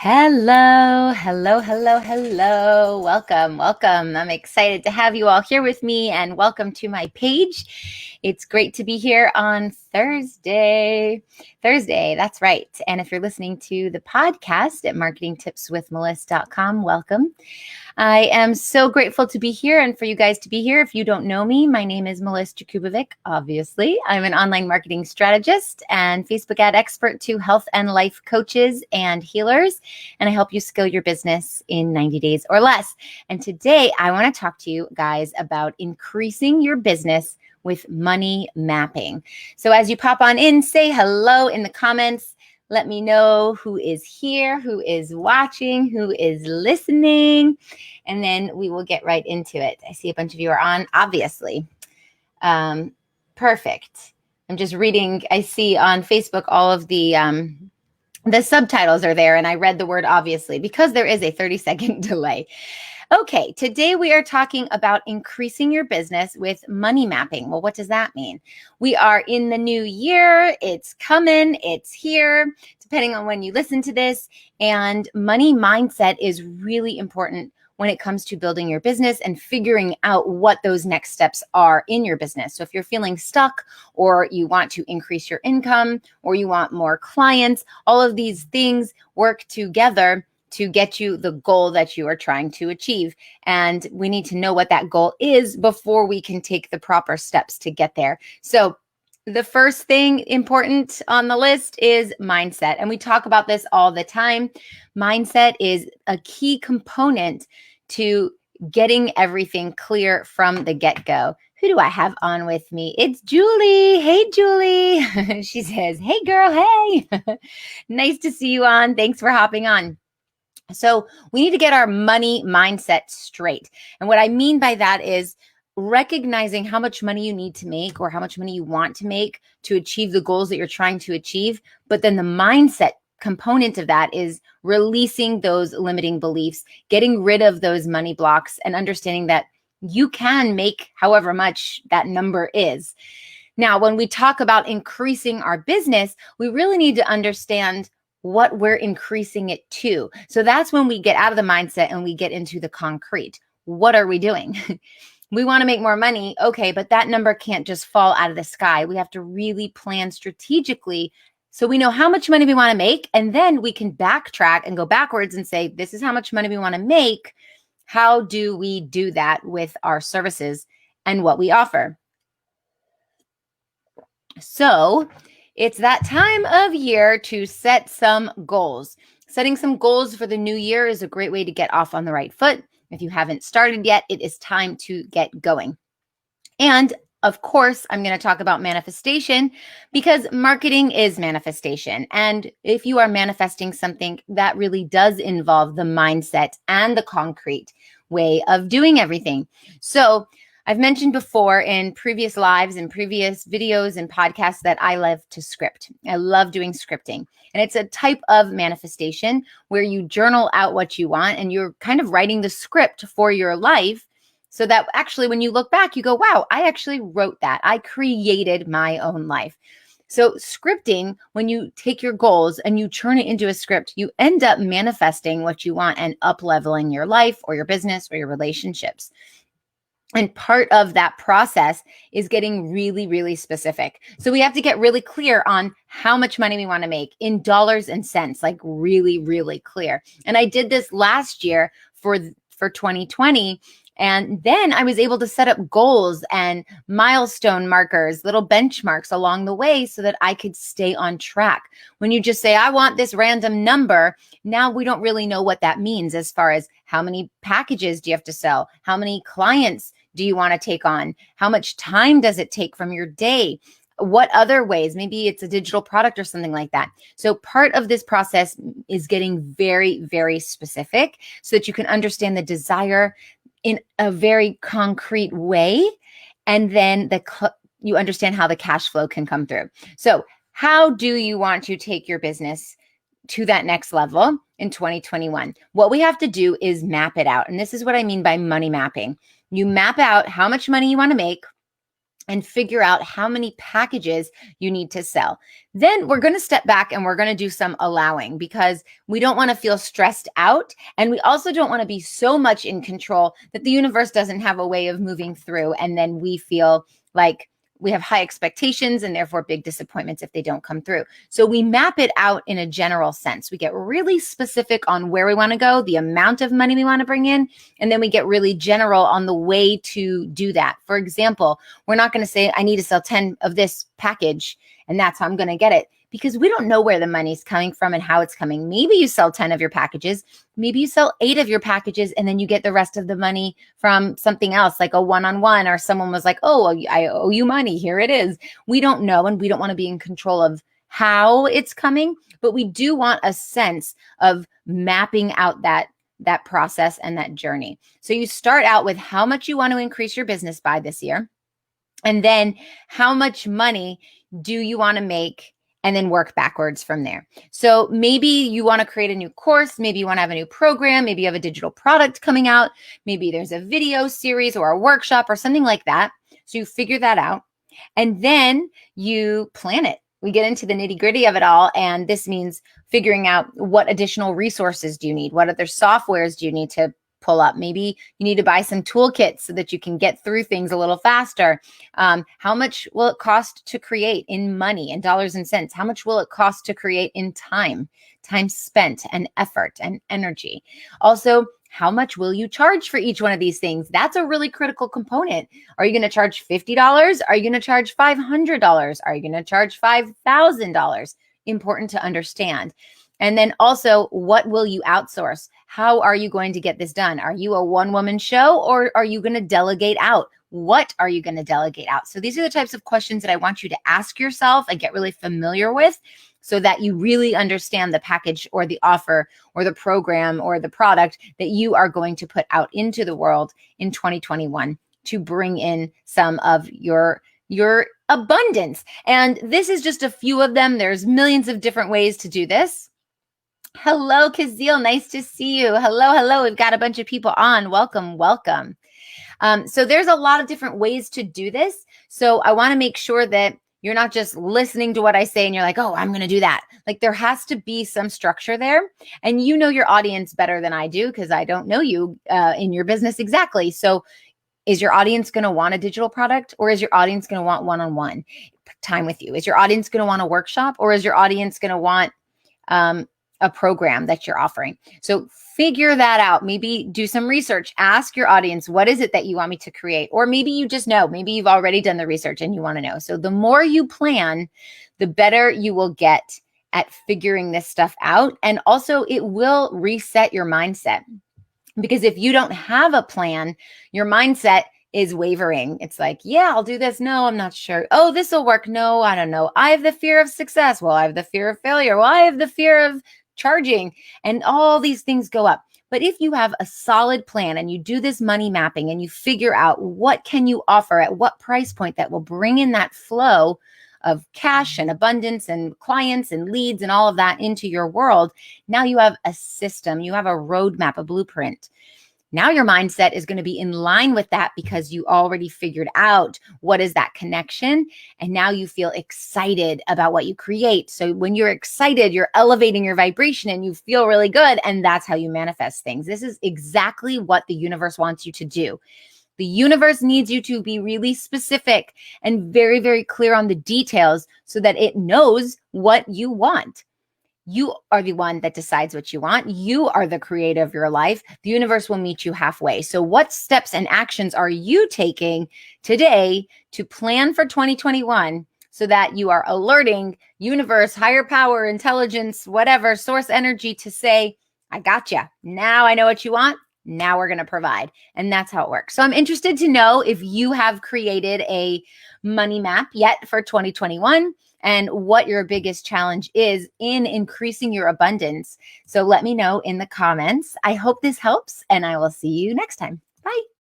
Hello, hello, hello, hello. Welcome. I'm excited to have you all here with me and welcome to my page. It's great to be here on Thursday, that's right. And if you're listening to the podcast at marketingtipswithmeliss.com, welcome. I am so grateful to be here and for you guys to be here. If you don't know me, my name is Meliss-Ep.254, obviously. I'm an online marketing strategist and Facebook ad expert to health and life coaches and healers, and I help you scale your business in 90 days or less. And today I want to talk to you guys about increasing your business with money mapping. So as you pop on in, say hello in the comments. Let me know who is here, who is watching, who is listening, and then we will get right into it. I see a bunch of you are on, obviously. Perfect. I'm just reading. I see on Facebook all of the subtitles are there, and I read the word obviously because there is a 30-second delay. Okay, today we are talking about increasing your business with money mapping. Well, what does that mean? We are in the new year. It's coming. It's here, depending on when you listen to this. And money mindset is really important when it comes to building your business and figuring out what those next steps are in your business. So if you're feeling stuck or you want to increase your income or you want more clients, all of these things work together to get you the goal that you are trying to achieve. And we need to know what that goal is before we can take the proper steps to get there. So the first thing important on the list is mindset. And we talk about this all the time. Mindset is a key component to getting everything clear from the get-go. Who do I have on with me? It's Julie. Hey, Julie. She says, hey, girl, hey. Nice to see you on. Thanks for hopping on. So we need to get our money mindset straight. And what I mean by that is recognizing how much money you need to make or how much money you want to make to achieve the goals that you're trying to achieve. But then the mindset component of that is releasing those limiting beliefs, getting rid of those money blocks, and understanding that you can make however much that number is. Now, when we talk about increasing our business, we really need to understand what we're increasing it to. So that's when we get out of the mindset and we get into the concrete. What are we doing? We want to make more money. Okay, but that number can't just fall out of the sky. We have to really plan strategically so we know how much money we want to make. And then we can backtrack and go backwards and say, this is how much money we want to make. How do we do that with our services and what we offer? So it's that time of year to set some goals. Setting some goals for the new year is a great way to get off on the right foot. If you haven't started yet, it is time to get going. And of course, I'm going to talk about manifestation because marketing is manifestation. And if you are manifesting something, that really does involve the mindset and the concrete way of doing everything. So I've mentioned before in previous lives and previous videos and podcasts that I love to script. I love doing scripting. And it's a type of manifestation where you journal out what you want and you're kind of writing the script for your life so that actually when you look back, you go, wow, I actually wrote that. I created my own life. So scripting, when you take your goals and you turn it into a script, you end up manifesting what you want and up-leveling your life or your business or your relationships. And part of that process is getting really, really specific. So we have to get really clear on how much money we want to make in dollars and cents, like really, really clear. And I did this last year for 2020. And then I was able to set up goals and milestone markers, little benchmarks along the way so that I could stay on track. When you just say, I want this random number, now we don't really know what that means as far as how many packages do you have to sell? How many clients do you want to take on? How much time does it take from your day? What other ways? Maybe it's a digital product or something like that. So part of this process is getting very, very specific so that you can understand the desire in a very concrete way. And then you understand how the cash flow can come through. So how do you want to take your business to that next level in 2021? What we have to do is map it out. And this is what I mean by money mapping. You map out how much money you want to make. and figure out how many packages you need to sell. Then we're going to step back and we're going to do some allowing, because we don't want to feel stressed out. And we also don't want to be so much in control that the universe doesn't have a way of moving through. And then we feel like we have high expectations and therefore big disappointments if they don't come through. So we map it out in a general sense. We get really specific on where we want to go, the amount of money we want to bring in, and then we get really general on the way to do that. For example, we're not going to say, I need to sell 10 of this package and that's how I'm going to get it, because we don't know where the money's coming from and how it's coming. Maybe you sell 10 of your packages. Maybe you sell 8 of your packages and then you get the rest of the money from something else, like a one-on-one, or someone was like, oh, I owe you money. Here it is. We don't know, and we don't want to be in control of how it's coming, but we do want a sense of mapping out that process and that journey. So you start out with how much you want to increase your business by this year, and then how much money do you want to make, and then work backwards from there. So maybe you want to create a new course. Maybe you want to have a new program. Maybe you have a digital product coming out. Maybe there's a video series or a workshop or something like that. So you figure that out, and then you plan it. We get into the nitty-gritty of it all. And this means figuring out what additional resources do you need? What other softwares do you need to pull up? Maybe you need to buy some toolkits so that you can get through things a little faster. How much will it cost to create in money and dollars and cents? How much will it cost to create in time spent and effort and energy? Also, how much will you charge for each one of these things? That's a really critical component. Are you going to charge $50? Are you going to charge $500? Are you going to charge $5,000? Important to understand. And then also, what will you outsource? How are you going to get this done? Are you a one-woman show, or are you going to delegate out? What are you going to delegate out? So these are the types of questions that I want you to ask yourself and get really familiar with, so that you really understand the package or the offer or the program or the product that you are going to put out into the world in 2021 to bring in some of your abundance. And this is just a few of them. There's millions of different ways to do this. Hello, Kazeel. Nice to see you. Hello. We've got a bunch of people on. Welcome. So there's a lot of different ways to do this. So I want to make sure that you're not just listening to what I say and you're like, oh, I'm going to do that. Like, there has to be some structure there. And you know your audience better than I do, because I don't know you in your business exactly. So is your audience going to want a digital product, or is your audience going to want one-on-one time with you? Is your audience going to want a workshop, or is your audience going to want a program that you're offering? So figure that out. Maybe do some research. Ask your audience, what is it that you want me to create? Or maybe you just know. Maybe you've already done the research and you want to know. So the more you plan, the better you will get at figuring this stuff out. And also, it will reset your mindset. Because if you don't have a plan, your mindset is wavering. It's like, yeah, I'll do this. No, I'm not sure. Oh, this will work. No, I don't know. I have the fear of success. Well, I have the fear of failure. Well, I have the fear of charging, and all these things go up. But if you have a solid plan and you do this money mapping and you figure out what can you offer at what price point that will bring in that flow of cash and abundance and clients and leads and all of that into your world, now you have a system, you have a roadmap, a blueprint. Now your mindset is going to be in line with that, because you already figured out what is that connection. And now you feel excited about what you create. So when you're excited, you're elevating your vibration and you feel really good. And that's how you manifest things. This is exactly what the universe wants you to do. The universe needs you to be really specific and very, very clear on the details so that it knows what you want. You are the one that decides what you want. You are the creator of your life. The universe will meet you halfway. So what steps and actions are you taking today to plan for 2021 so that you are alerting universe, higher power, intelligence, whatever, source energy to say, I got you. Now I know what you want. Now we're going to provide. And that's how it works. So I'm interested to know if you have created a money map yet for 2021 and what your biggest challenge is in increasing your abundance. So let me know in the comments. I hope this helps, and I will see you next time. Bye.